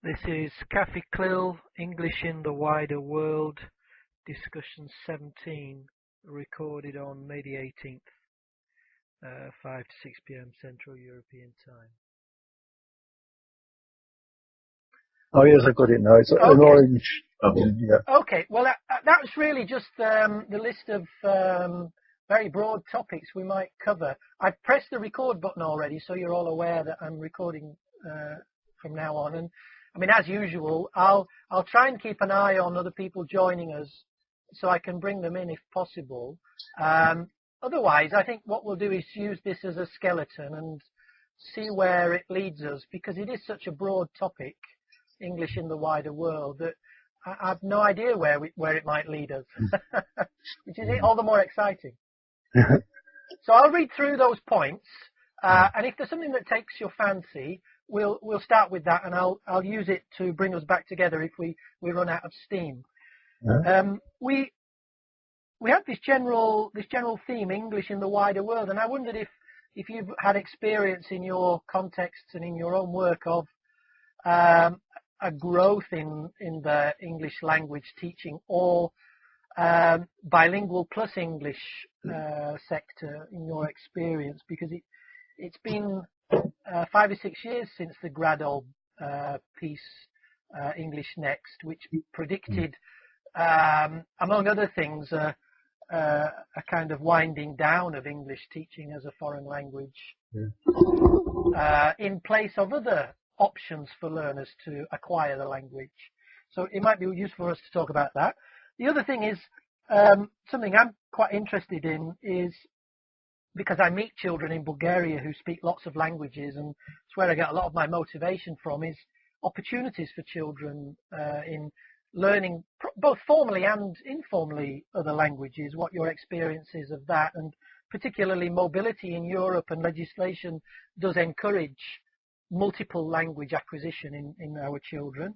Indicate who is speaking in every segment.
Speaker 1: This is CLIL, English in the Wider World, discussion 17, recorded on May the 18th, 5 to 6 p.m. Central European Time.
Speaker 2: Oh yes, I got it now. It's an orange.
Speaker 1: Yeah. Okay, well that was really just the list of very broad topics we might cover. I've pressed the record button already, so you're all aware that I'm recording from now on. And I mean, as usual, I'll try and keep an eye on other people joining us, so I can bring them in if possible. Otherwise, I think what we'll do is use this as a skeleton and see where it leads us, because it is such a broad topic, English in the wider world, that I have no idea where it might lead us, which is all the more exciting. So I'll read through those points, and if there's something that takes your fancy, we'll start with that, and I'll use it to bring us back together if we run out of steam. We have this general theme, English in the wider world, and I wondered if you've had experience in your contexts and in your own work of a growth in the English language teaching, or bilingual plus English sector in your experience, because it's been 5 or 6 years since the Gradol piece, English Next, which predicted, among other things, a kind of winding down of English teaching as a foreign language, in place of other options for learners to acquire the language. So it might be useful for us to talk about that. The other thing is, something I'm quite interested in is, because I meet children in Bulgaria who speak lots of languages, and it's where I get a lot of my motivation from, is opportunities for children in learning both formally and informally other languages, what your experience is of that, and particularly mobility in Europe, and legislation does encourage multiple language acquisition in our children.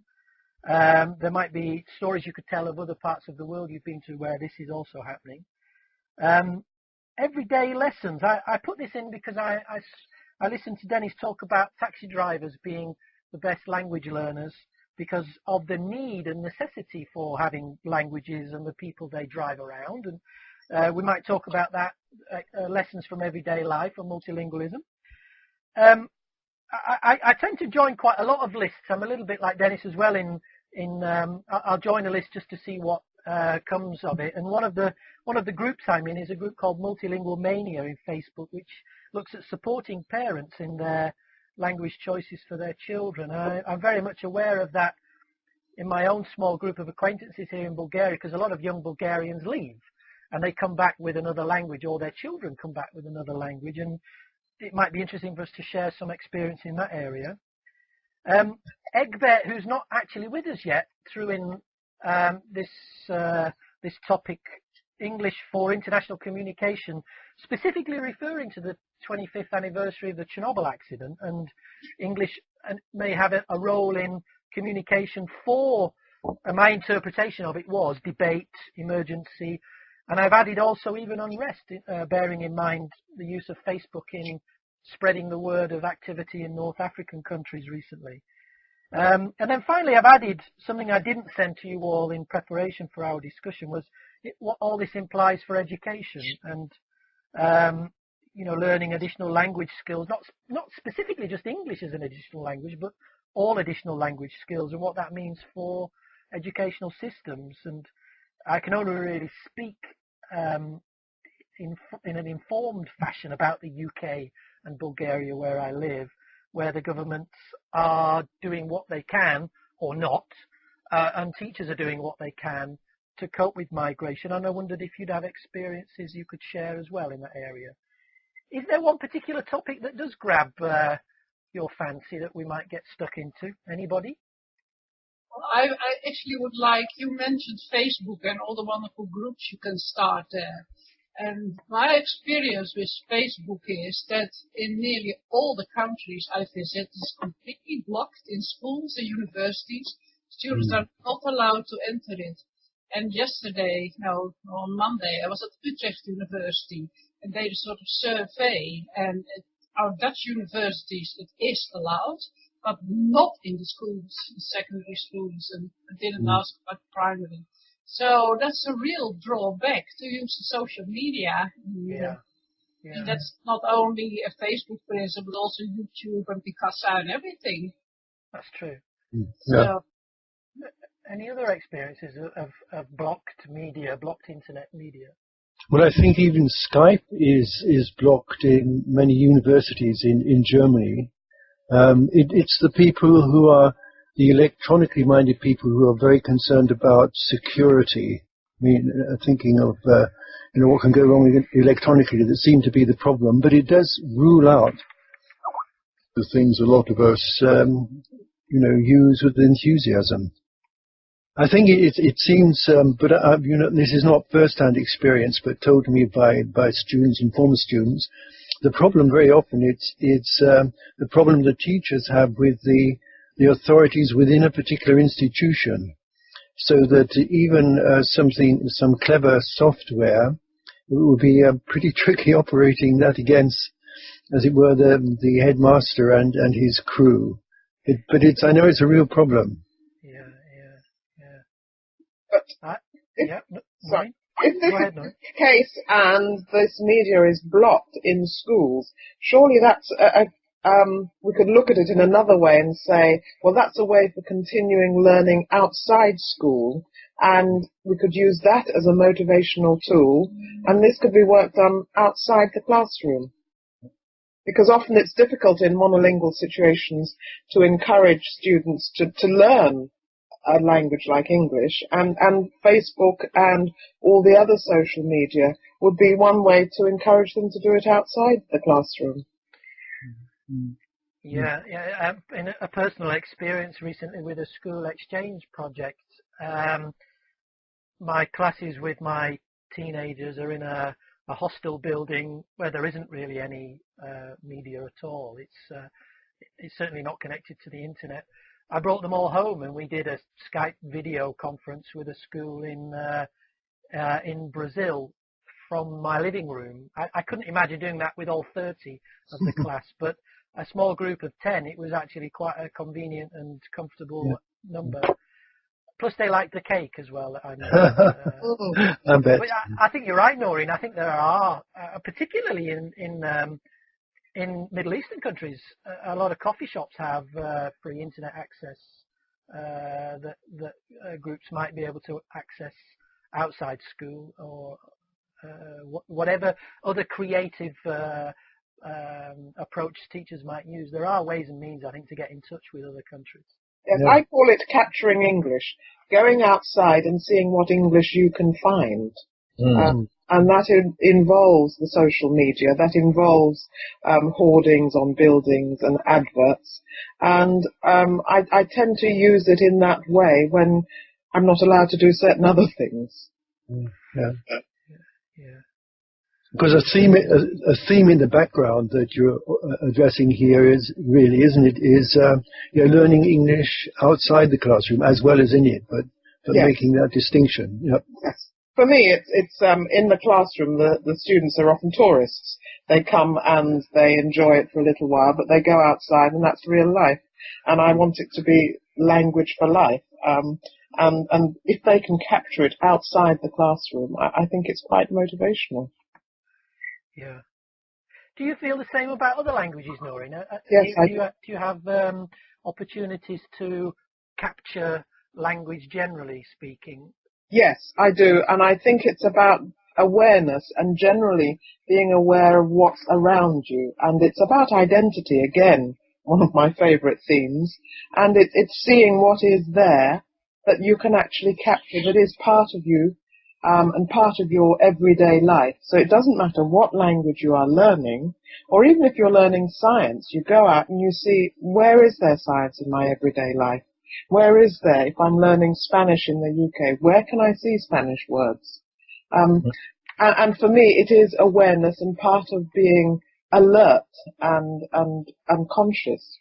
Speaker 1: There might be stories you could tell of other parts of the world you've been to where this is also happening. Everyday lessons. I put this in because I listened to Dennis talk about taxi drivers being the best language learners because of the need and necessity for having languages and the people they drive around. And we might talk about that, lessons from everyday life or multilingualism. I tend to join quite a lot of lists. I'm a little bit like Dennis as well. I'll join a list just to see what comes of it. And one of the groups I'm in is a group called Multilingual Mania in Facebook, which looks at supporting parents in their language choices for their children. I'm very much aware of that in my own small group of acquaintances here in Bulgaria, because a lot of young Bulgarians leave and they come back with another language, or their children come back with another language, and it might be interesting for us to share some experience in that area. Egbert, who's not actually with us yet, threw in this topic, English for International Communication, specifically referring to the 25th anniversary of the Chernobyl accident, and English may have a role in communication for, my interpretation of it was, debate, emergency, and I've added also even unrest, bearing in mind the use of Facebook in spreading the word of activity in North African countries recently. And then finally, I've added something I didn't send to you all in preparation for our discussion, was what all this implies for education and, learning additional language skills, not specifically just English as an additional language, but all additional language skills, and what that means for educational systems. And I can only really speak in an informed fashion about the UK and Bulgaria, where I live, where the governments are doing what they can, or not, and teachers are doing what they can to cope with migration. And I wondered if you'd have experiences you could share as well in that area. Is there one particular topic that does grab your fancy that we might get stuck into? Anybody?
Speaker 3: Well, I actually would like, you mentioned Facebook and all the wonderful groups you can start there. And my experience with Facebook is that in nearly all the countries I visit, it's completely blocked in schools and universities. Students are not allowed to enter it. And yesterday, on Monday, I was at Utrecht University, and they did a sort of survey, and our Dutch universities, it is allowed. but not in the schools, the secondary schools, and I didn't ask about primary. So that's a real drawback to use the social media.
Speaker 1: Yeah.
Speaker 3: And that's not only a Facebook presence, but also YouTube and Picasa and everything.
Speaker 1: That's true.
Speaker 2: Yeah.
Speaker 3: So,
Speaker 1: Any other experiences of blocked media, blocked internet media?
Speaker 2: Well, I think even Skype is blocked in many universities in Germany. It's the people who are the electronically minded people who are very concerned about security. I mean, thinking of what can go wrong electronically that seem to be the problem, but it does rule out the things a lot of us use with enthusiasm. I think it seems, but this is not first-hand experience, but told to me by students and former students. The problem very often it's the problem the teachers have with the authorities within a particular institution, so that even some clever software will be pretty tricky operating that against, as it were, the headmaster and his crew. I know it's a real problem.
Speaker 4: If this is the case and this media is blocked in schools, surely that's we could look at it in another way and say, well, that's a way for continuing learning outside school, and we could use that as a motivational tool, and this could be worked on outside the classroom. Because often it's difficult in monolingual situations to encourage students to learn a language like English, and Facebook and all the other social media would be one way to encourage them to do it outside the classroom.
Speaker 1: Yeah. In a personal experience recently with a school exchange project, my classes with my teenagers are in a hostel building where there isn't really any media at all. It's certainly not connected to the internet. I brought them all home and we did a Skype video conference with a school in Brazil from my living room. I couldn't imagine doing that with all 30 of the class, but a small group of 10, it was actually quite a convenient and comfortable number. Plus they liked the cake as well. I bet. But I think you're right, Noreen. I think there are, particularly in Middle Eastern countries, a lot of coffee shops have free internet access that groups might be able to access outside school, or whatever other creative approach teachers might use. There are ways and means, I think, to get in touch with other countries.
Speaker 4: Yes, yeah. I call it capturing English, going outside and seeing what English you can find. And that involves the social media, that involves hoardings on buildings and adverts. And I tend to use it in that way when I'm not allowed to do certain other things.
Speaker 2: Yeah. Because a theme in the background that you're addressing here is really, isn't it, is learning English outside the classroom as well as in it, but yes, making that distinction. Yep.
Speaker 4: Yes. For me, it's in the classroom, the students are often tourists. They come and they enjoy it for a little while, but they go outside and that's real life. And I want it to be language for life. And if they can capture it outside the classroom, I think it's quite motivational.
Speaker 1: Yeah. Do you feel the same about other languages, Noreen?
Speaker 4: Yes,
Speaker 1: do you have opportunities to capture language, generally speaking?
Speaker 4: Yes, I do. And I think it's about awareness and generally being aware of what's around you. And it's about identity, again, one of my favorite themes. And it's seeing what is there that you can actually capture, that is part of you and part of your everyday life. So it doesn't matter what language you are learning, or even if you're learning science, you go out and you see, where is there science in my everyday life? Where is there, if I'm learning Spanish in the UK, where can I see Spanish words? And for me, it is awareness and part of being alert and conscious.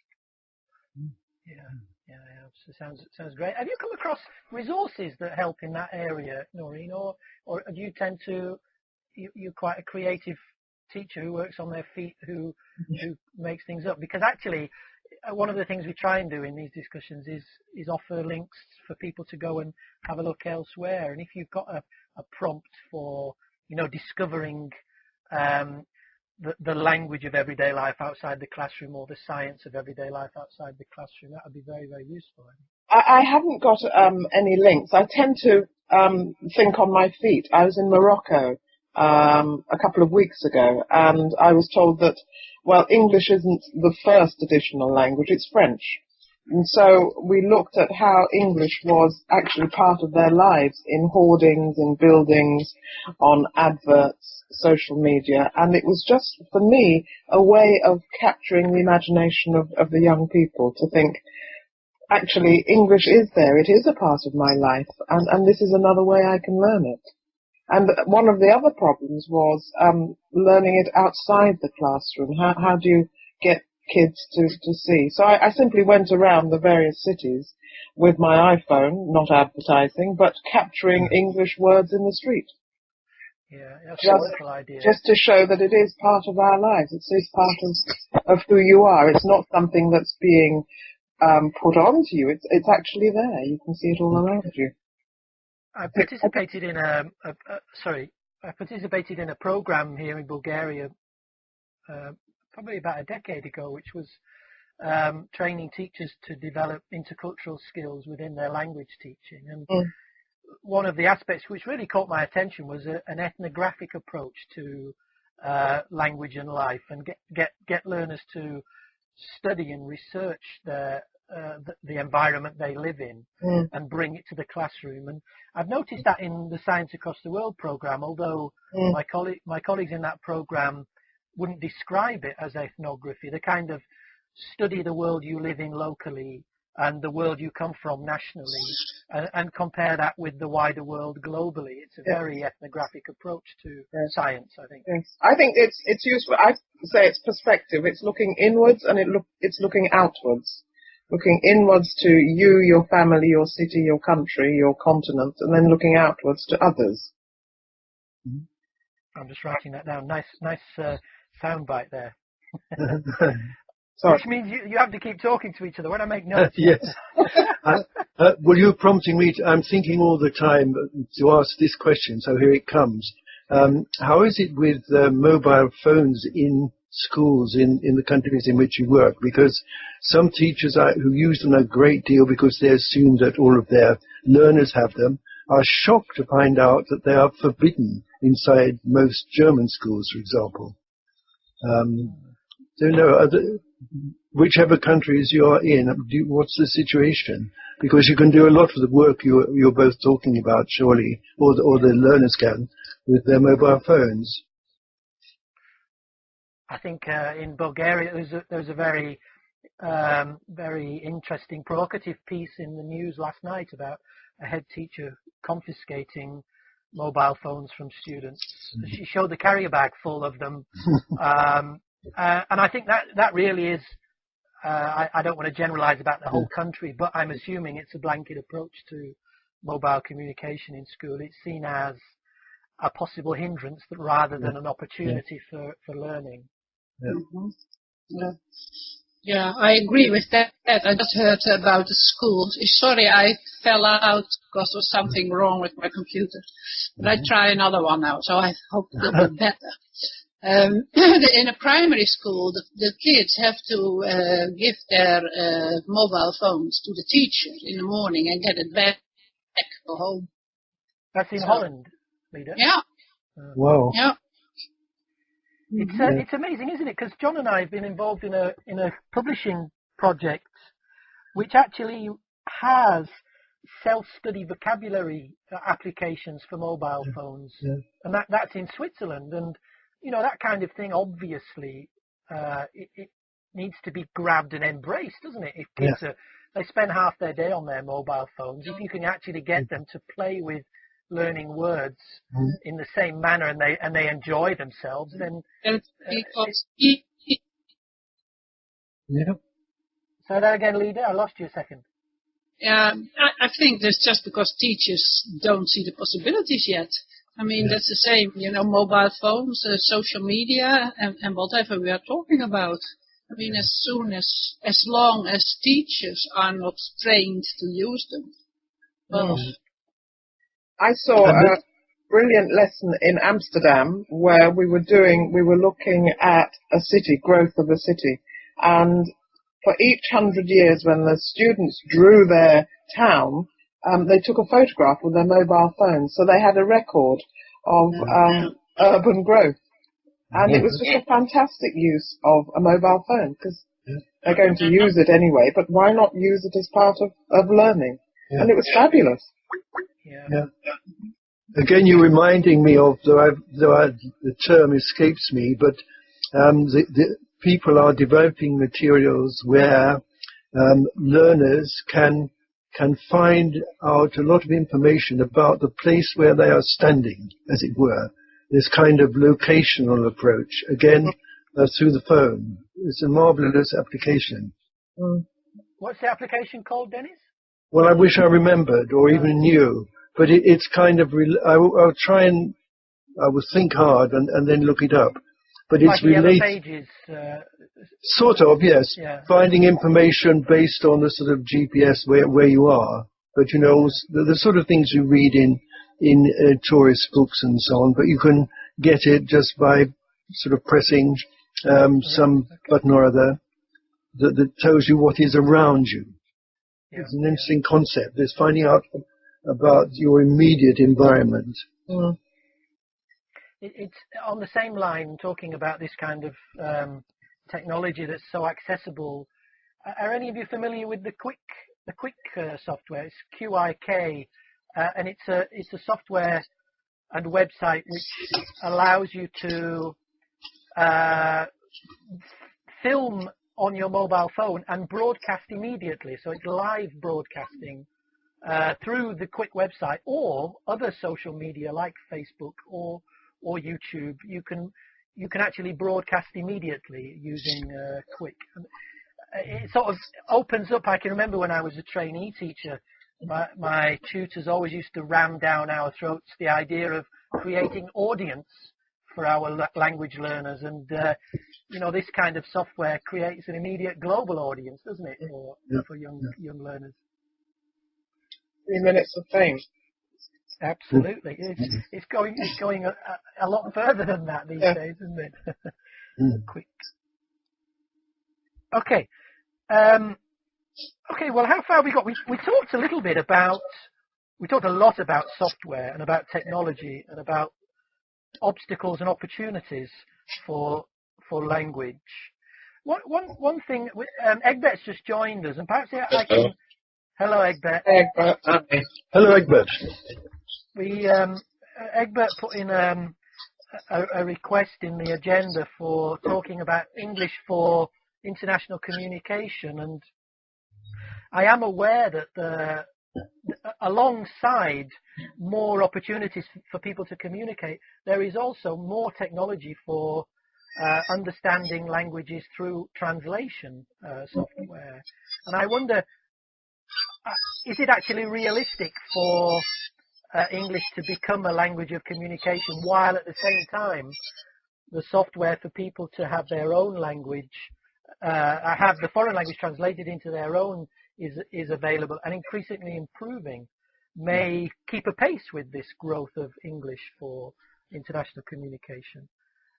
Speaker 1: Sounds great. Have you come across resources that help in that area, Noreen, or do you tend to, you're quite a creative teacher who works on their feet, who makes things up? Because actually, one of the things we try and do in these discussions is offer links for people to go and have a look elsewhere. And if you've got a prompt for, discovering the language of everyday life outside the classroom, or the science of everyday life outside the classroom, that would be very, very useful.
Speaker 4: I haven't got any links. I tend to think on my feet. I was in Morocco a couple of weeks ago, and I was told that, well, English isn't the first additional language, it's French. And so we looked at how English was actually part of their lives in hoardings, in buildings, on adverts, social media, and it was just, for me, a way of capturing the imagination of the young people to think, actually, English is there, it is a part of my life, and this is another way I can learn it. And one of the other problems was learning it outside the classroom. How do you get kids to see? So I simply went around the various cities with my iPhone, not advertising, but capturing English words in the street.
Speaker 1: Yeah, that's a wonderful idea.
Speaker 4: Just to show that it is part of our lives. It is part of who you are. It's not something that's being put onto you. It's actually there. You can see it all around you.
Speaker 1: I participated in a program here in Bulgaria probably about a decade ago, which was training teachers to develop intercultural skills within their language teaching. And one of the aspects which really caught my attention was an ethnographic approach to language and life, and get learners to study and research the environment they live in and bring it to the classroom. And I've noticed that in the Science Across the World program, although my colleagues in that program wouldn't describe it as ethnography. They kind of study the world you live in locally and the world you come from nationally, and compare that with the wider world globally. It's a very ethnographic approach to science, I think.
Speaker 4: Yes. I think it's useful. I say it's perspective. It's looking inwards and it's looking outwards. Looking inwards to you, your family, your city, your country, your continent, and then looking outwards to others.
Speaker 1: I'm just writing that down. Nice soundbite there.
Speaker 4: Sorry.
Speaker 1: Which means you have to keep talking to each other when I make notes.
Speaker 2: Yes. Well, you're prompting me. I'm thinking all the time to ask this question, so here it comes. How is it with mobile phones in schools in the countries in which you work? Because some teachers who use them a great deal because they assume that all of their learners have them are shocked to find out that they are forbidden inside most German schools, for example. Don't know, whichever countries you are in, what's the situation? Because you can do a lot of the work you're both talking about, surely, or the learners can, with their mobile phones.
Speaker 1: I think in Bulgaria there was a very very interesting, provocative piece in the news last night about a head teacher confiscating mobile phones from students. She showed the carrier bag full of them. And I think that really is, I don't want to generalize about the whole country, but I'm assuming it's a blanket approach to mobile communication in school. It's seen as a possible hindrance rather than an opportunity for learning.
Speaker 3: Yeah, I agree with that. I just heard about the schools. Sorry, I fell out because there was something wrong with my computer. But I try another one now, so I hope it'll be better. In a primary school, the kids have to give their mobile phones to the teacher in the morning and get it back to home.
Speaker 1: That's in Holland, Lida?
Speaker 3: Yeah.
Speaker 2: Wow.
Speaker 3: Yeah.
Speaker 1: It's amazing, isn't it? Because John and I have been involved in a publishing project which actually has self-study vocabulary applications for mobile phones, and that's in Switzerland. And that kind of thing, obviously, it needs to be grabbed and embraced, doesn't it? If kids they spend half their day on their mobile phones, if you can actually get them to play with learning words in the same manner and they enjoy themselves, then Say that again, Lida. I lost you a second.
Speaker 3: Yeah, I think that's just because teachers don't see the possibilities yet. I mean, that's the same, mobile phones, social media, and whatever we are talking about. I mean, as long as teachers are not trained to use them. Well,
Speaker 4: I saw a brilliant lesson in Amsterdam where we were looking at a city, growth of a city, and for each 100 years when the students drew their town, they took a photograph with their mobile phones, so they had a record of urban growth. And it was just a fantastic use of a mobile phone, because they're going to use it anyway, but why not use it as part of learning? Yeah. And it was fabulous.
Speaker 2: Yeah. Again, you're reminding me of, the term escapes me, but the people are developing materials where learners can find out a lot of information about the place where they are standing, as it were. This kind of locational approach, again, through the phone. It's a marvelous application.
Speaker 1: What's the application called, Dennis?
Speaker 2: Well, I wish I remembered or even knew, but it's kind of, I'll try and, I will think hard and then look it up. But
Speaker 1: like
Speaker 2: it's related.
Speaker 1: Pages,
Speaker 2: sort of, yes.
Speaker 1: Yeah.
Speaker 2: Finding information based on the sort of GPS where you are. But, you know, the sort of things you read in tourist books and so on, but you can get it just by sort of pressing some button or other that tells you what is around you. Yeah. It's an interesting concept. It's finding out about your immediate environment.
Speaker 1: It's on the same line, talking about this kind of technology that's so accessible. Are any of you familiar with the Quick software? It's QIK. And it's a software and website which allows you to film on your mobile phone and broadcast immediately. So it's live broadcasting through the Quick website or other social media like Facebook or YouTube. You can actually broadcast immediately using Quick. And it sort of opens up. I can remember when I was a trainee teacher, my tutors always used to ram down our throats the idea of creating audience for our language learners, and you know, this kind of software creates an immediate global audience, doesn't it, for young learners?
Speaker 4: 3 minutes of fame.
Speaker 1: Absolutely, it's going a lot further than that these days, isn't it? Quick. Okay. Okay, well, how far have we got? We talked a lot about software and about technology and about obstacles and opportunities for language. One thing, Egbert's just joined us, and perhaps I can. Hello, Egbert.
Speaker 2: Hello, Egbert.
Speaker 1: Egbert put in a request in the agenda for talking about English for international communication, and I am aware that alongside more opportunities for people to communicate, there is also more technology for understanding languages through translation software. And I wonder, is it actually realistic for English to become a language of communication while at the same time the software for people to have their own language, have the foreign language translated into their own is available and increasingly improving, may keep a pace with this growth of English for international communication?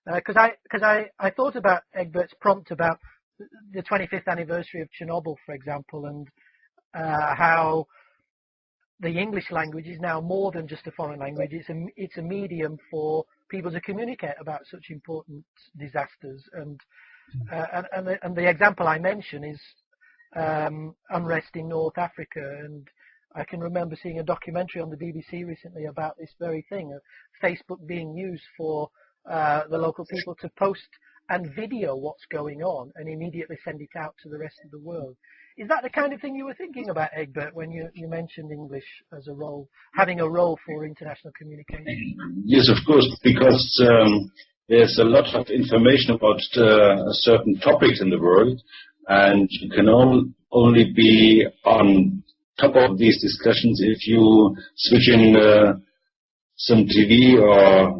Speaker 1: Because I thought about Egbert's prompt about the 25th anniversary of Chernobyl, for example, and how the English language is now more than just a foreign language. It's a medium for people to communicate about such important disasters. And the example I mention is unrest in North Africa, and I can remember seeing a documentary on the BBC recently about this very thing, of Facebook being used for the local people to post and video what's going on and immediately send it out to the rest of the world. Is that the kind of thing you were thinking about, Egbert, when you mentioned English as a role, having a role for international communication?
Speaker 5: Yes, of course, because there's a lot of information about certain topics in the world, and you can only be on top of these discussions if you switch in some TV or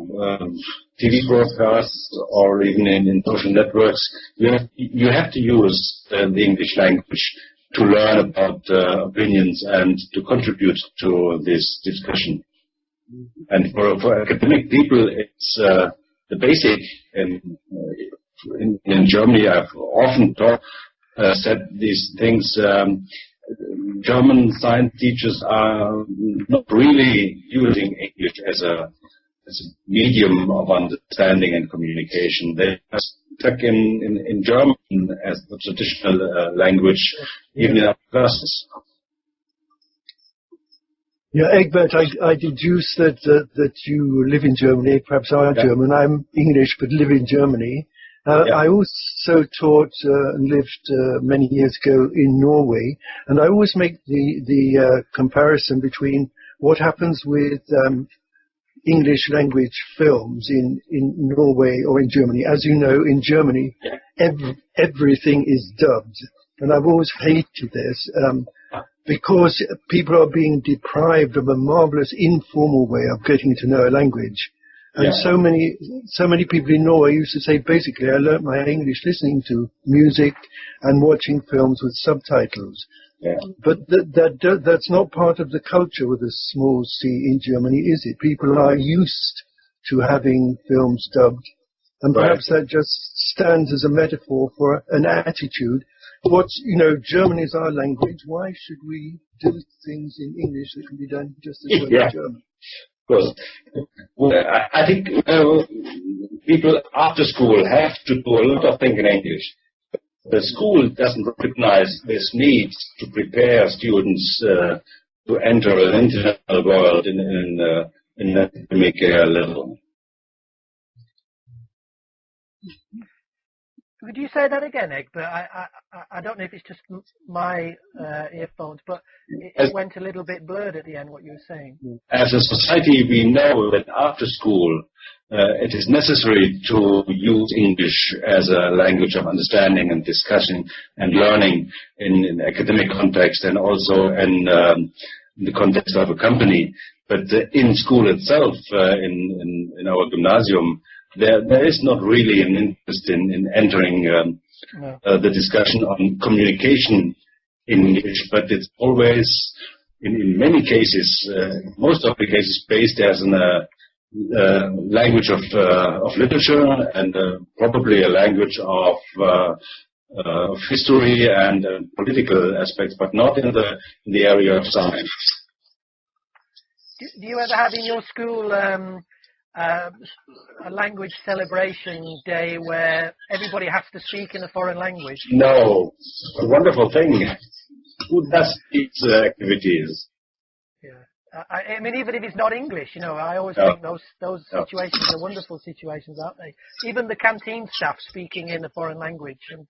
Speaker 5: TV broadcasts or even in social networks, you have to use the English language to learn about opinions and to contribute to this discussion. And for academic people, it's the basic. In Germany, I've often said these things. German science teachers are not really using English as a medium of understanding and communication. They are stuck in German as the traditional language, even in our classes.
Speaker 2: Yeah, Egbert, I deduce that you live in Germany, perhaps are German. I'm English, but live in Germany. I also taught and lived many years ago in Norway, and I always make the comparison between what happens with English language films in Norway or in Germany. As you know, in Germany, everything is dubbed, and I've always hated this because people are being deprived of a marvelous informal way of getting to know a language. And so many people in Norway used to say, basically, I learnt my English listening to music and watching films with subtitles. Yeah. But that's not part of the culture with a small c in Germany, is it? People are used to having films dubbed. And perhaps that just stands as a metaphor for an attitude. German is our language. Why should we do things in English that can be done just as well in German?
Speaker 5: Of course. Well, I think people after school have to do a lot of things in English. The school doesn't recognize this need to prepare students to enter an international world in an academic level.
Speaker 1: Could you say that again, Egbert? I don't know if it's just my earphones, but it went a little bit blurred at the end, what you were saying.
Speaker 5: As a society, we know that after school, it is necessary to use English as a language of understanding and discussion and learning in academic context and also in the context of a company. But in school itself, in our gymnasium, there is not really an interest in entering the discussion on communication in English, but it's always, in many cases, most of the cases, based as a language of literature and probably a language of history and political aspects, but not in the area of science.
Speaker 1: Do you ever have in your school a language celebration day where everybody has to speak in a foreign language?
Speaker 5: No, a wonderful thing. Who does these activities?
Speaker 1: Yeah, I mean, even if it's not English, I always think those situations are wonderful situations, aren't they? Even the canteen staff speaking in a foreign language, and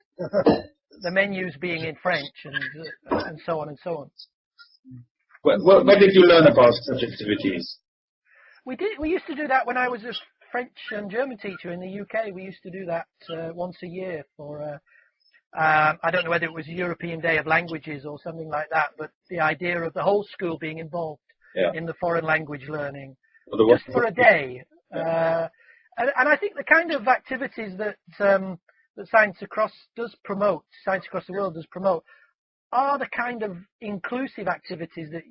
Speaker 1: the menus being in French, and so on and so on.
Speaker 5: Well, where did you learn about such activities?
Speaker 1: We used to do that when I was a French and German teacher in the UK. We used to do that once a year for, I don't know whether it was European Day of Languages or something like that, but the idea of the whole school being involved in the foreign language learning just for a day. And I think the kind of activities that Science Across Science Across the World does promote, are the kind of inclusive activities that,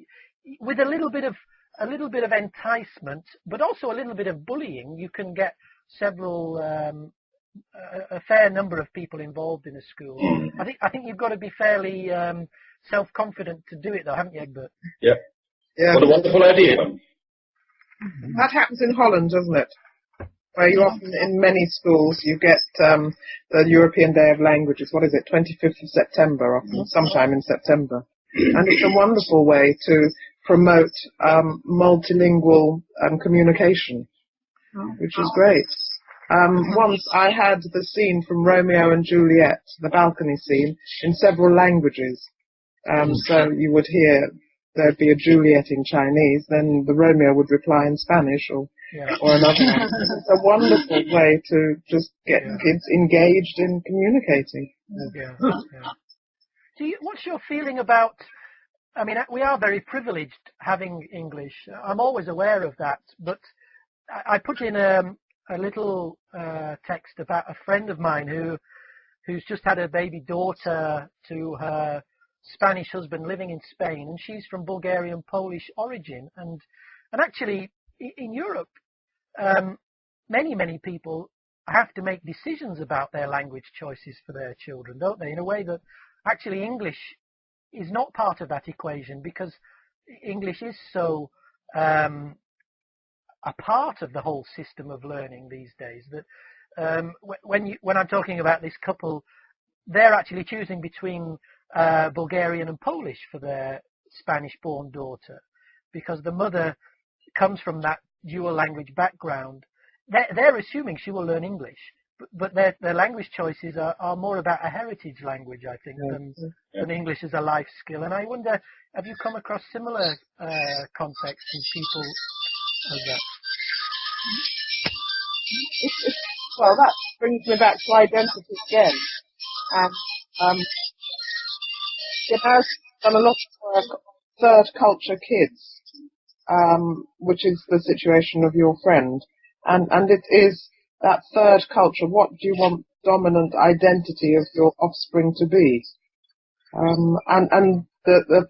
Speaker 1: with a little bit of enticement, but also a little bit of bullying, you can get a fair number of people involved in a school. I think you've got to be fairly self-confident to do it, though, haven't you, Egbert?
Speaker 5: Yeah. What a wonderful idea.
Speaker 4: That happens in Holland, doesn't it? Where you often, in many schools, you get the European Day of Languages. What is it, 25th of September, often, sometime in September. And it's a wonderful way to promote multilingual communication, which is great. Once I had the scene from Romeo and Juliet, the balcony scene, in several languages. So you would hear there'd be a Juliet in Chinese, then the Romeo would reply in Spanish or another language. It's a wonderful way to just get kids engaged in communicating.
Speaker 1: What's your feeling about, I mean, we are very privileged having English. I'm always aware of that, but I put in a little text about a friend of mine who's just had a baby daughter to her Spanish husband living in Spain, and she's from Bulgarian Polish origin. And actually, in Europe, many people have to make decisions about their language choices for their children, don't they? In a way that actually English is not part of that equation, because English is so a part of the whole system of learning these days that when I'm talking about this couple, they're actually choosing between Bulgarian and Polish for their Spanish-born daughter, because the mother comes from that dual language background. They're assuming she will learn English, but their language choices are more about a heritage language, I think, than English as a life skill. And I wonder, have you come across similar contexts in people as that?
Speaker 4: Well, that brings me back to identity again. And has done a lot of work on third culture kids, which is the situation of your friend. And it is that third culture. What do you want dominant identity of your offspring to be? And the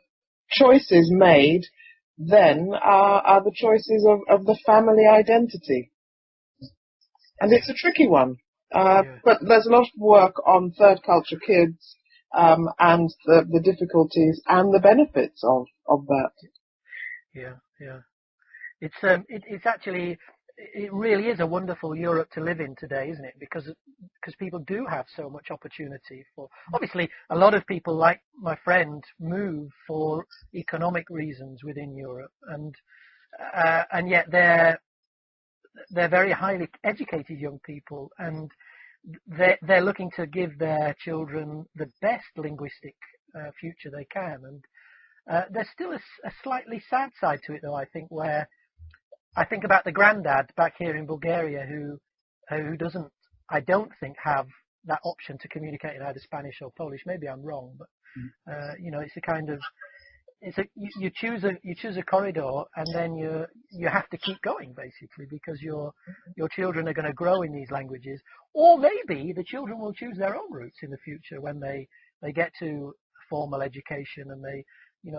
Speaker 4: choices made then are the choices of the family identity. And it's a tricky one. But there's a lot of work on third culture kids, and the difficulties and the benefits of that.
Speaker 1: Yeah. It's actually, it really is a wonderful Europe to live in today, isn't it? Because people do have so much opportunity for. Obviously, a lot of people, like my friend, move for economic reasons within Europe, and yet they're very highly educated young people, and they're looking to give their children the best linguistic future they can. And there's still a slightly sad side to it, though, I think, where I think about the granddad back here in Bulgaria who doesn't, I don't think, have that option to communicate in either Spanish or Polish. Maybe I'm wrong, but it's a kind of, you choose a corridor, and then you have to keep going, basically, because your children are going to grow in these languages, or maybe the children will choose their own routes in the future when they get to formal education, and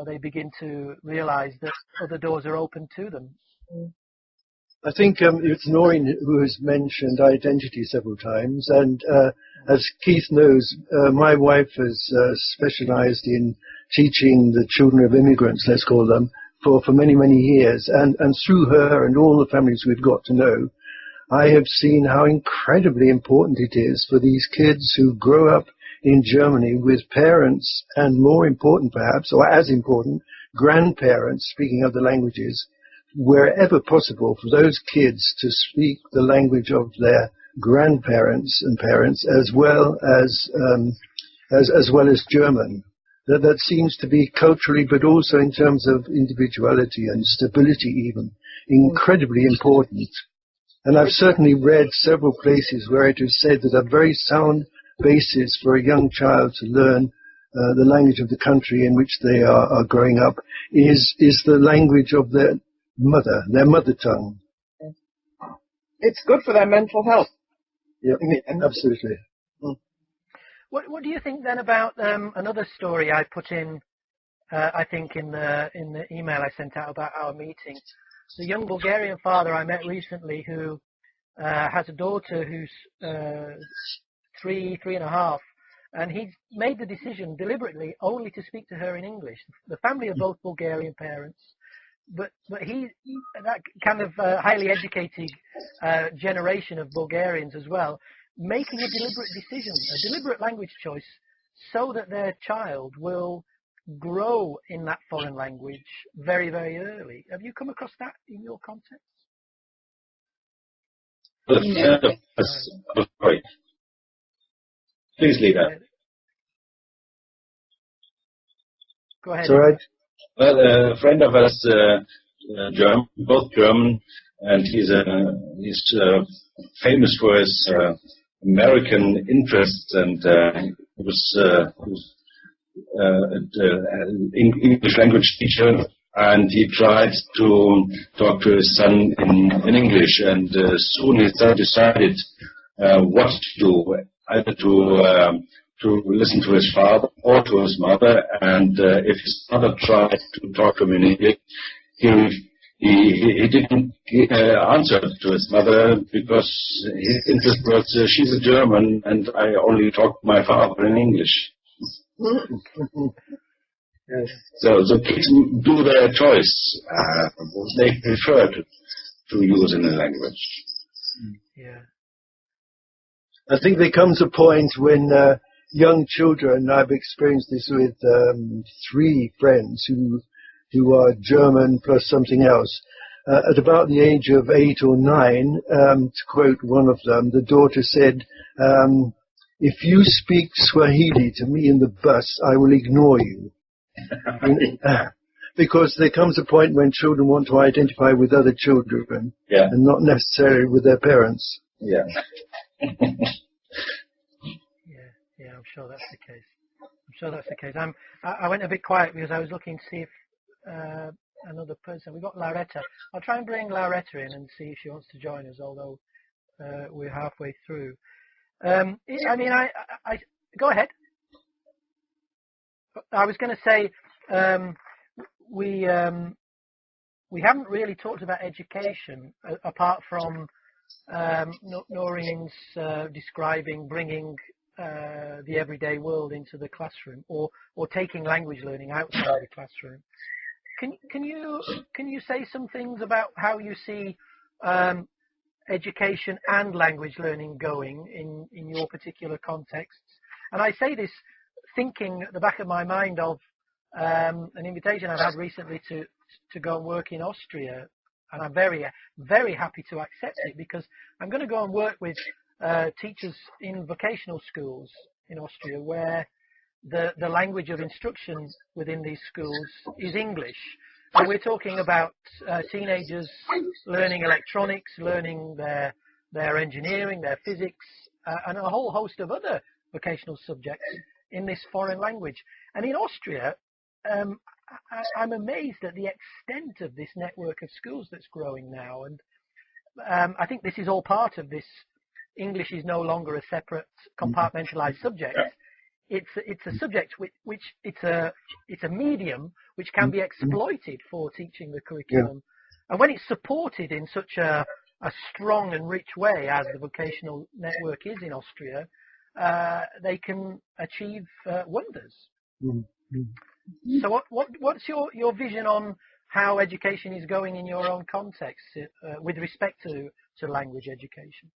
Speaker 1: they begin to realize that other doors are open to them.
Speaker 2: I think it's Noreen who has mentioned identity several times, and as Keith knows, my wife has specialized in teaching the children of immigrants, let's call them, for many years, and through her and all the families we've got to know, I have seen how incredibly important it is for these kids who grow up in Germany with parents, and more important perhaps, or as important, grandparents speaking other languages, wherever possible, for those kids to speak the language of their grandparents and parents as well as German. That seems to be culturally, but also in terms of individuality and stability even, incredibly important. And I've certainly read several places where it is said that a very sound basis for a young child to learn the language of the country in which they are growing up is the language of their mother tongue.
Speaker 4: It's good for their mental health.
Speaker 2: Yeah, absolutely.
Speaker 1: What do you think then about another story I put in? I think in the email I sent out about our meeting. The young Bulgarian father I met recently who has a daughter who's 3.5, and he's made the decision deliberately only to speak to her in English. The family are both Bulgarian parents. But that kind of highly educated generation of Bulgarians as well, making a deliberate decision, a deliberate language choice, so that their child will grow in that foreign language very early. Have you come across that in your context?
Speaker 5: Sorry. Please, Lida.
Speaker 1: Go ahead.
Speaker 2: It's all right.
Speaker 5: Well, a friend of us, German, both German, and he's famous for his American interests, and he was an English language teacher and he tried to talk to his son in English, and soon his son decided what to do, either to listen to his father or to his mother, and if his father tried to talk to him in English, he didn't answer to his mother because his interest was she's a German and I only talk to my father in English.
Speaker 2: Yes.
Speaker 5: So kids do their choice, what they prefer to use in a language.
Speaker 1: Yeah.
Speaker 2: I think there comes a point when young children, I've experienced this with 3 friends who are German plus something else. At about the age of 8 or 9, to quote one of them, the daughter said, if you speak Swahili to me in the bus, I will ignore you. Because there comes a point when children want to identify with other children and not necessarily with their parents.
Speaker 5: Yeah.
Speaker 1: Yeah, I'm sure that's the case. I went a bit quiet because I was looking to see if another person. We've got Lauretta. I'll try and bring Lauretta in and see if she wants to join us, although we're halfway through. I go ahead. I was going to say we haven't really talked about education apart from Noreen's describing bringing the everyday world into the classroom, or taking language learning outside the classroom. Can you say some things about how you see education and language learning going in your particular contexts? And I say this thinking at the back of my mind of an invitation I've had recently to go and work in Austria, and I'm very, very happy to accept it because I'm going to go and work with teachers in vocational schools in Austria where the language of instruction within these schools is English. And we're talking about teenagers learning electronics, learning their engineering, their physics, and a whole host of other vocational subjects in this foreign language. And in Austria, I'm amazed at the extent of this network of schools that's growing now. And I think this is all part of this. English is no longer a separate compartmentalized subject. It's a subject which it's a medium which can be exploited for teaching the curriculum. And when it's supported in such a strong and rich way as the vocational network is in Austria, they can achieve wonders. So what's your vision on how education is going in your own context with respect to language education?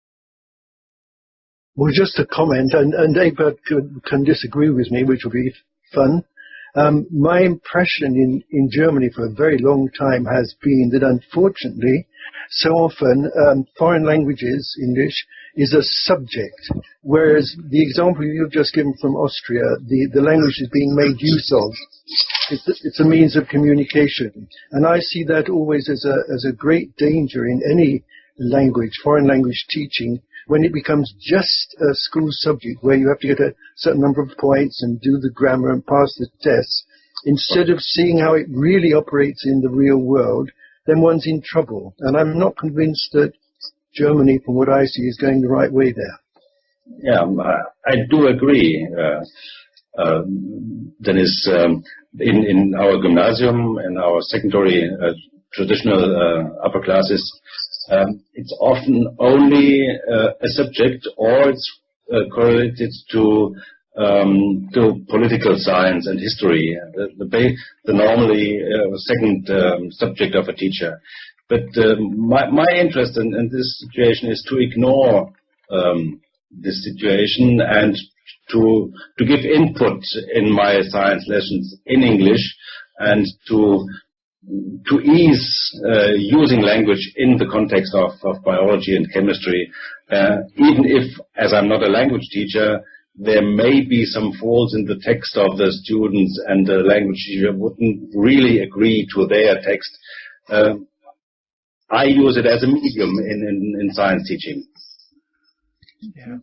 Speaker 2: Well, just a comment, and Egbert can disagree with me, which will be fun. My impression in Germany for a very long time has been that, unfortunately, so often foreign languages, English, is a subject, whereas the example you've just given from Austria, the language is being made use of. It's a means of communication, and I see that always as a great danger in any language, foreign language teaching, when it becomes just a school subject where you have to get a certain number of points and do the grammar and pass the tests, instead of seeing how it really operates in the real world, then one's in trouble. And I'm not convinced that Germany, from what I see, is going the right way there.
Speaker 5: Yeah, I do agree. Dennis, in our gymnasium and our secondary traditional upper classes, it's often only a subject, or it's correlated to political science and history, the normally second subject of a teacher. But my interest in this situation is to ignore this situation and to give input in my science lessons in English, and to ease using language in the context of biology and chemistry, even if, as I'm not a language teacher, there may be some faults in the text of the students and the language teacher wouldn't really agree to their text. I use it as a medium in science teaching.
Speaker 1: Yeah.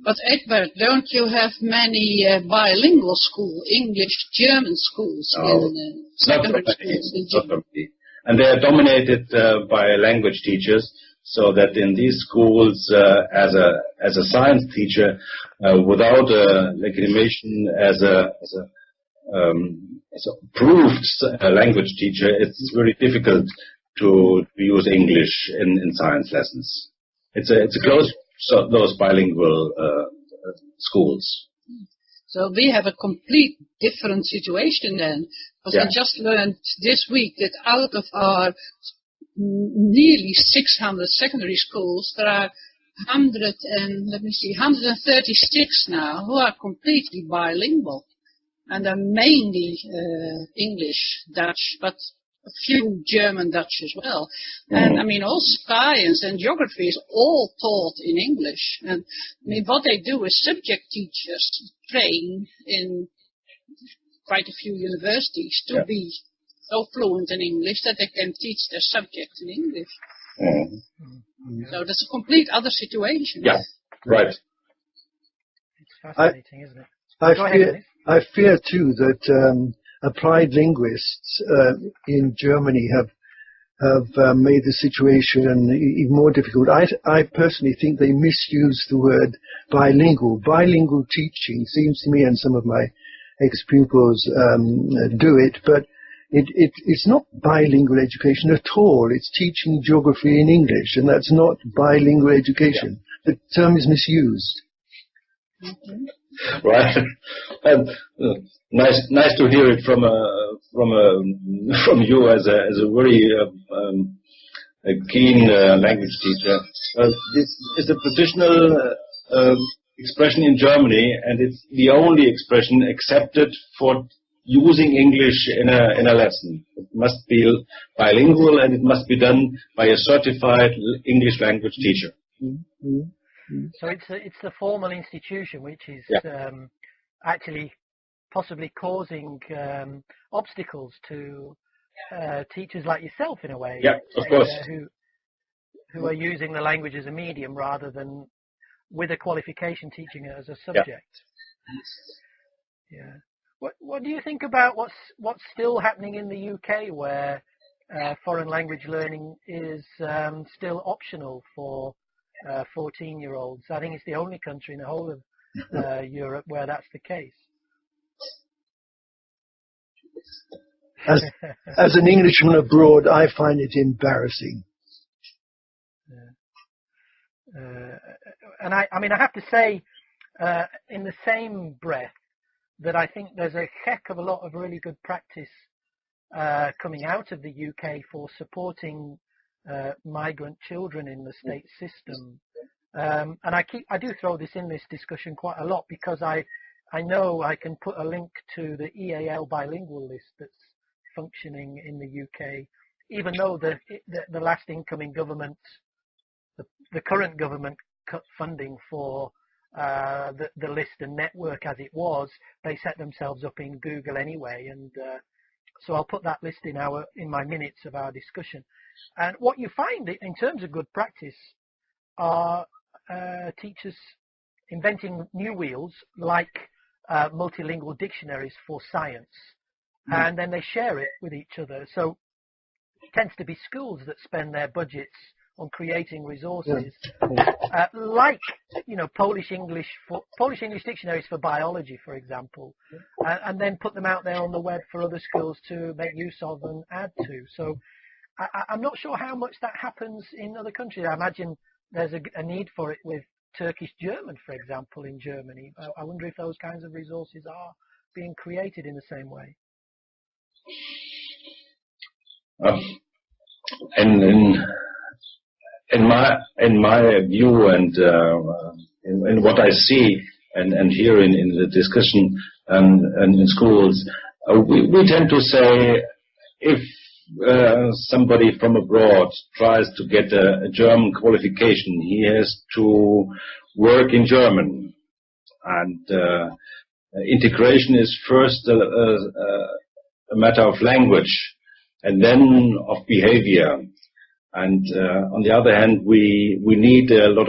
Speaker 3: But Egbert, don't you have many bilingual schools, English-German schools in secondary schools in Germany?
Speaker 5: And they are dominated by language teachers, so that in these schools, as a science teacher, without a legitimation as a approved language teacher, it's very difficult to use English in science lessons. It's a close those bilingual schools.
Speaker 3: So we have a complete different situation then. Because I just learned this week that out of our nearly 600 secondary schools, there are 136 now who are completely bilingual. And they're mainly English, Dutch, but a few German, Dutch as well. And I mean, all science and geography is all taught in English. And I mean, what they do is subject teachers train in quite a few universities to be so fluent in English that they can teach their subject in English. So that's a complete other situation.
Speaker 5: Yeah, right.
Speaker 1: It's fascinating, isn't it?
Speaker 2: I fear too that applied linguists in Germany have made the situation even more difficult. I personally think they misuse the word bilingual. Bilingual teaching seems to me, and some of my ex-pupils do it, but it's not bilingual education at all. It's teaching geography in English, and that's not bilingual education. The term is misused.
Speaker 5: Right. Nice to hear it from you as a very keen language teacher. This is a traditional expression in Germany, and it's the only expression accepted for using English in a lesson. It must be bilingual, and it must be done by a certified English language teacher.
Speaker 1: So it's the formal institution which is actually possibly causing obstacles to teachers like yourself in a way.
Speaker 5: Yeah, of course.
Speaker 1: Who are using the language as a medium rather than with a qualification teaching it as a subject. Yeah. What do you think about what's still happening in the UK, where foreign language learning is still optional for 14-year-olds? I think it's the only country in the whole of Europe where that's the case.
Speaker 2: As an Englishman abroad, I find it embarrassing.
Speaker 1: And I mean, I have to say, in the same breath, that I think there's a heck of a lot of really good practice coming out of the UK for supporting migrant children in the state system. And I do throw this in this discussion quite a lot because I know I can put a link to the EAL bilingual list that's functioning in the UK, even though the last incoming government, the current government cut funding for the list and network as it was. They set themselves up in Google anyway, and so I'll put that list in my minutes of our discussion. And what you find in terms of good practice are teachers inventing new wheels like multilingual dictionaries for science, and then they share it with each other. So it tends to be schools that spend their budgets on creating resources, like Polish English dictionaries for biology, for example, and then put them out there on the web for other schools to make use of and add to. So I'm not sure how much that happens in other countries. I imagine there's a need for it with Turkish German, for example, in Germany. I wonder if those kinds of resources are being created in the same way.
Speaker 5: In my view, and in what I see and hear in the discussion and in schools, we tend to say if somebody from abroad tries to get a German qualification, he has to work in German, and integration is first a matter of language and then of behavior. And on the other hand, we need a lot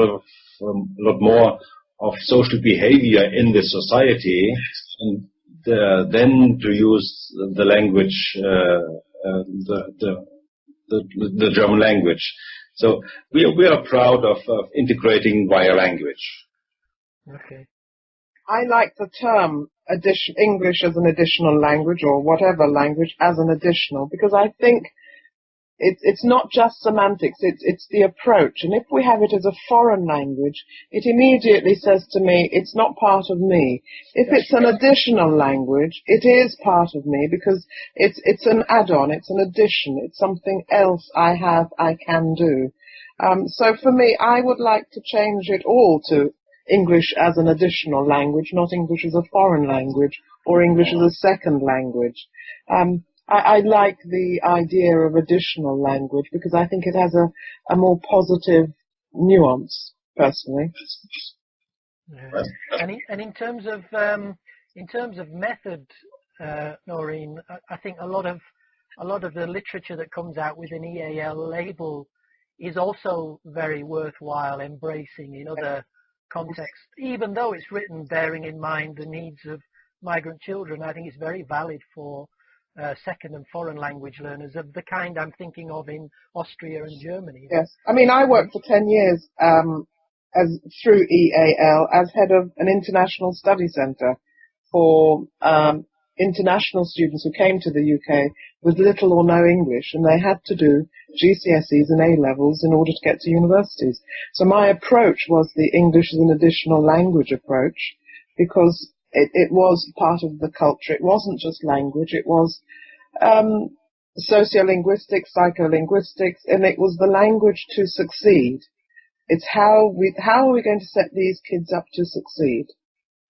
Speaker 5: more of social behavior in the society, and then to use the language, the German language. So we are proud of integrating via language.
Speaker 1: Okay.
Speaker 4: I like the term English as an additional language, or whatever language as an additional, because I think it's not just semantics, it's the approach. And if we have it as a foreign language, it immediately says to me, it's not part of me. If it's an additional language, it is part of me, because it's an add-on, it's an addition, it's something else I can do. So for me, I would like to change it all to English as an additional language, not English as a foreign language, or English as a second language. I like the idea of additional language because I think it has a more positive nuance, personally.
Speaker 1: Yeah. And in terms of method, Noreen, I think a lot of the literature that comes out with an EAL label is also very worthwhile embracing in other contexts. Even though it's written bearing in mind the needs of migrant children, I think it's very valid for second and foreign language learners of the kind I'm thinking of in Austria and Germany.
Speaker 4: Yes. I mean, I worked for 10 years through EAL as head of an international study centre for international students who came to the UK with little or no English, and they had to do GCSEs and A-levels in order to get to universities. So my approach was the English as an additional language approach, because it was part of the culture. It wasn't just language. It was sociolinguistics, psycholinguistics, and it was the language to succeed. It's how are we going to set these kids up to succeed?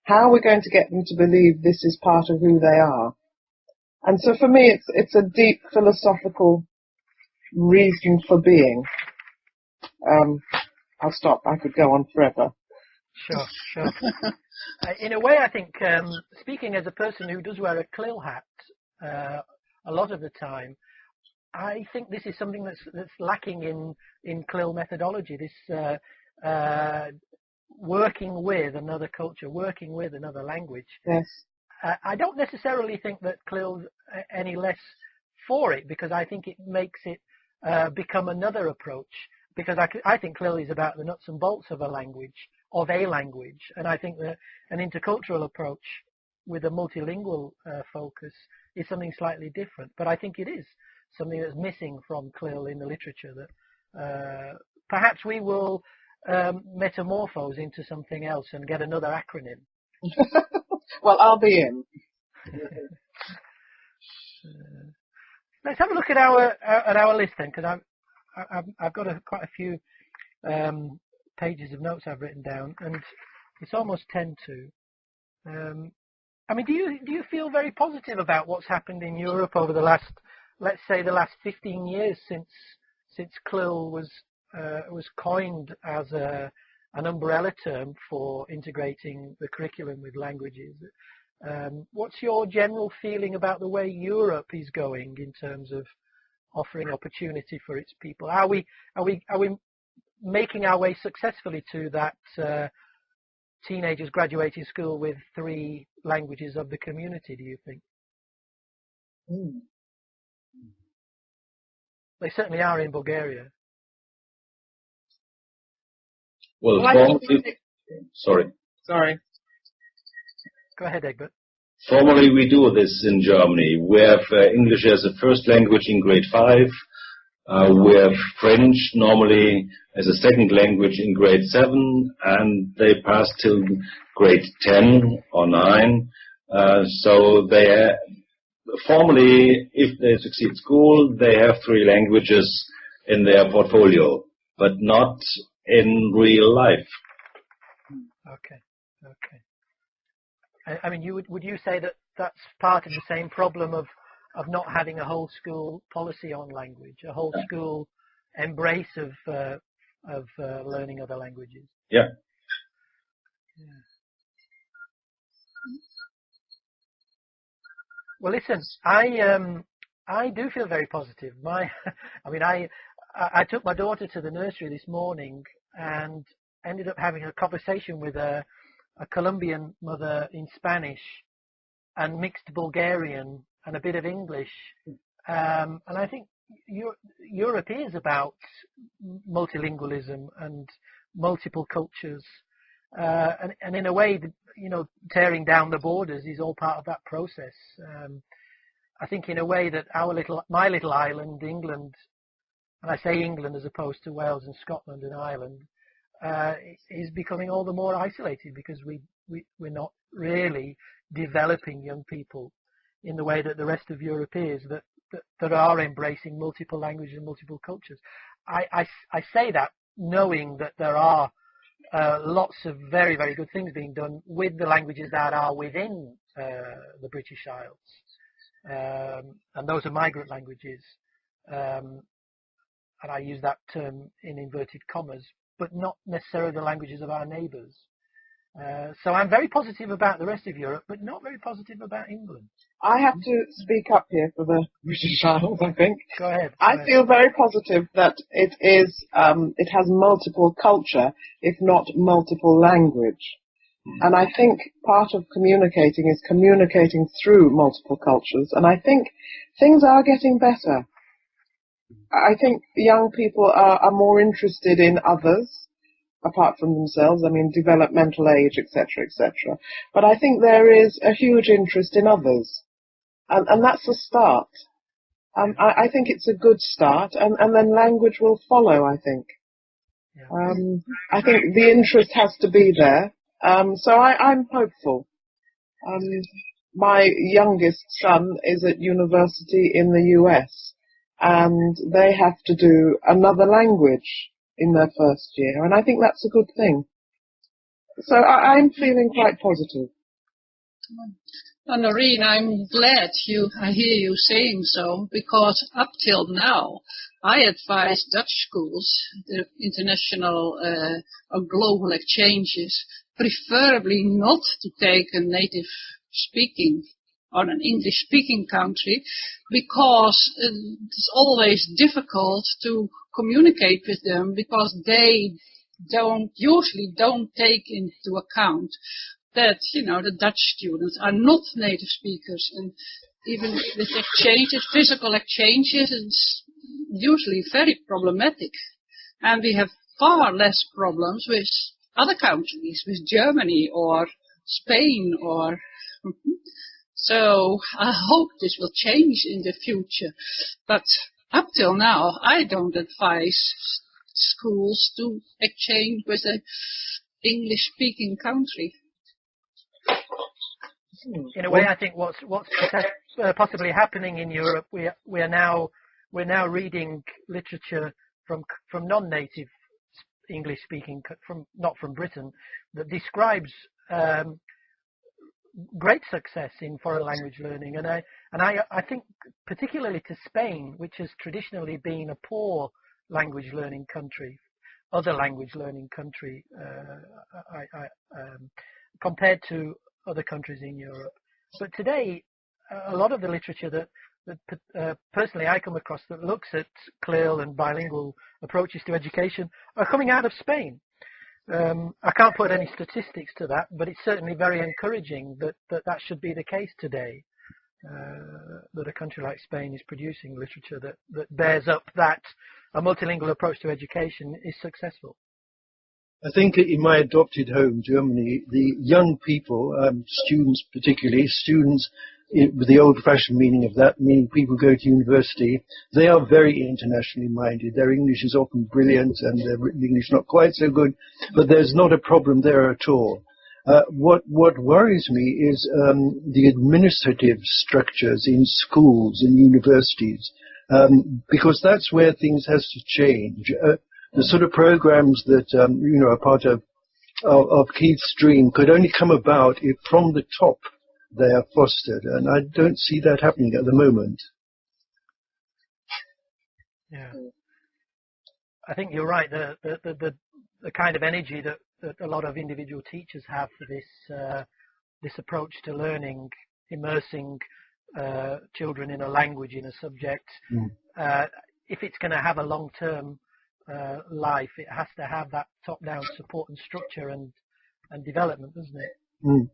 Speaker 4: How are we going to get them to believe this is part of who they are? And so for me, it's a deep philosophical reason for being. I'll stop. I could go on forever.
Speaker 1: Sure. In a way, I think, speaking as a person who does wear a CLIL hat a lot of the time, I think this is something that's lacking in CLIL methodology, this working with another culture, working with another language.
Speaker 4: Yes.
Speaker 1: I don't necessarily think that CLIL's any less for it, because I think it makes it become another approach, because I think CLIL is about the nuts and bolts of a language, and I think that an intercultural approach with a multilingual focus is something slightly different. But I think it is something that's missing from CLIL in the literature, that perhaps we will metamorphose into something else and get another acronym.
Speaker 4: Well, I'll be in.
Speaker 1: Let's have a look at our list then, because I've got quite a few pages of notes I've written down, and it's almost 10 to. I mean, do you feel very positive about what's happened in Europe over the last, let's say, the last 15 years since CLIL was coined as an umbrella term for integrating the curriculum with languages? What's your general feeling about the way Europe is going in terms of offering opportunity for its people? Are we making our way successfully to that teenagers graduating school with 3 languages of the community, do you think? They certainly are in Bulgaria.
Speaker 5: Well, sorry.
Speaker 1: Go ahead, Egbert.
Speaker 5: Formally, we do this in Germany. We have English as a first language in grade 5. We have French normally as a second language in grade 7, and they pass till grade 10 or 9. So they formally, if they succeed school, they have 3 languages in their portfolio, but not in real life.
Speaker 1: Okay. I mean, would you say that that's part of the same problem of not having a whole school policy on language, a whole school embrace of learning other languages?
Speaker 5: Yeah.
Speaker 1: Well, listen, I do feel very positive. I took my daughter to the nursery this morning and ended up having a conversation with her a Colombian mother in Spanish and mixed Bulgarian and a bit of English. And I think Europe is about multilingualism and multiple cultures. And in a way, tearing down the borders is all part of that process. I think in a way that my little island, England, and I say England as opposed to Wales and Scotland and Ireland, is becoming all the more isolated because we're not really developing young people in the way that the rest of Europe is, that are embracing multiple languages and multiple cultures. I say that knowing that there are lots of very, very good things being done with the languages that are within the British Isles. And those are migrant languages. And I use that term in inverted commas, but not necessarily the languages of our neighbours. So I'm very positive about the rest of Europe, but not very positive about England.
Speaker 4: I have to speak up here for the British Isles, I think.
Speaker 1: Go ahead.
Speaker 4: I feel very positive that it has multiple culture, if not multiple language. And I think part of communicating is communicating through multiple cultures. And I think things are getting better. I think young people are more interested in others, apart from themselves, I mean, developmental age, etc., etc. But I think there is a huge interest in others. And that's a start. I think it's a good start, and then language will follow, I think.
Speaker 1: Yeah.
Speaker 4: I think the interest has to be there. So I'm hopeful. My youngest son is at university in the US, and they have to do another language in their first year, and I think that's a good thing. So I'm feeling quite positive.
Speaker 3: Noreen, I'm glad I hear you saying so, because up till now, I advise Dutch schools, the international or global exchanges, preferably not to take a native speaking or an English speaking country, because it's always difficult to communicate with them, because they usually don't take into account that, the Dutch students are not native speakers, and even with exchanges, physical exchanges, it's usually very problematic. And we have far less problems with other countries, with Germany or Spain or... So I hope this will change in the future. But up till now, I don't advise schools to exchange with an English-speaking country.
Speaker 1: In a way, I think what's possibly happening in Europe, we're now reading literature from non-native English-speaking, not from Britain, that describes great success in foreign language learning, and I think particularly to Spain, which has traditionally been a poor language learning country, compared to other countries in Europe. But today, a lot of the literature that personally I come across that looks at CLIL and bilingual approaches to education are coming out of Spain. I can't put any statistics to that, but it's certainly very encouraging that should be the case today, that a country like Spain is producing literature that bears up that a multilingual approach to education is successful.
Speaker 2: I think in my adopted home, Germany, the young people, students particularly, with the old-fashioned meaning of that, meaning people go to university, they are very internationally minded. Their English is often brilliant and their written English not quite so good, but there's not a problem there at all. What worries me is the administrative structures in schools and universities, because that's where things has to change. The sort of programs that are part of Keith's dream could only come about if from the top they are fostered, and I don't see that happening at the moment.
Speaker 1: Yeah, I think you're right. The kind of energy that a lot of individual teachers have for this approach to learning, immersing children in a language, in a subject, if it's going to have a long-term life, it has to have that top-down support and structure, and and development, doesn't it?
Speaker 2: Mm.